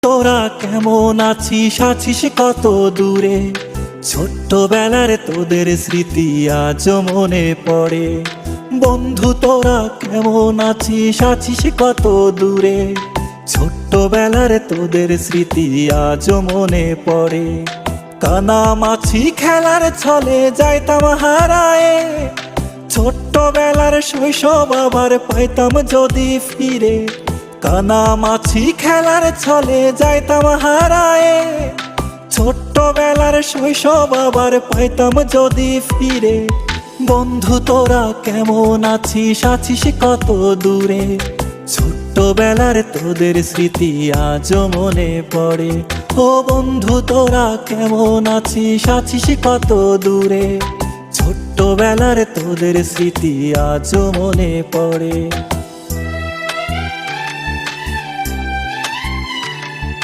তোরা কেমন আছিস, আছিস কত দূরে? ছোট্টবেলার তোদের স্মৃতি আজও মনে পড়ে। বন্ধু তোরা কেমন আছিস, আছিস কত দূরে? ছোট্টবেলার তোদের স্মৃতি আজও মনে পড়ে। কানামাছি খেলার ছলে যাইতাম হারায়ে, ছোট্টবেলার শৈশব আবার পাইতাম যদি ফিরে। কানামাছি খেলার ছলে যাইতাম হারায়ে, ছোট্টবেলার শৈশব আবার পাইতাম যদি ফিরে। বন্ধু তোরা কেমন আছিস, আছিস কত দূরে? ছোট্টবেলার তোদের স্মৃতি আজও মনে পড়ে। ও বন্ধু তোরা কেমন আছিস, আছিস কত দূরে? ছোট্টবেলার তোদের স্মৃতি আজও মনে পড়ে।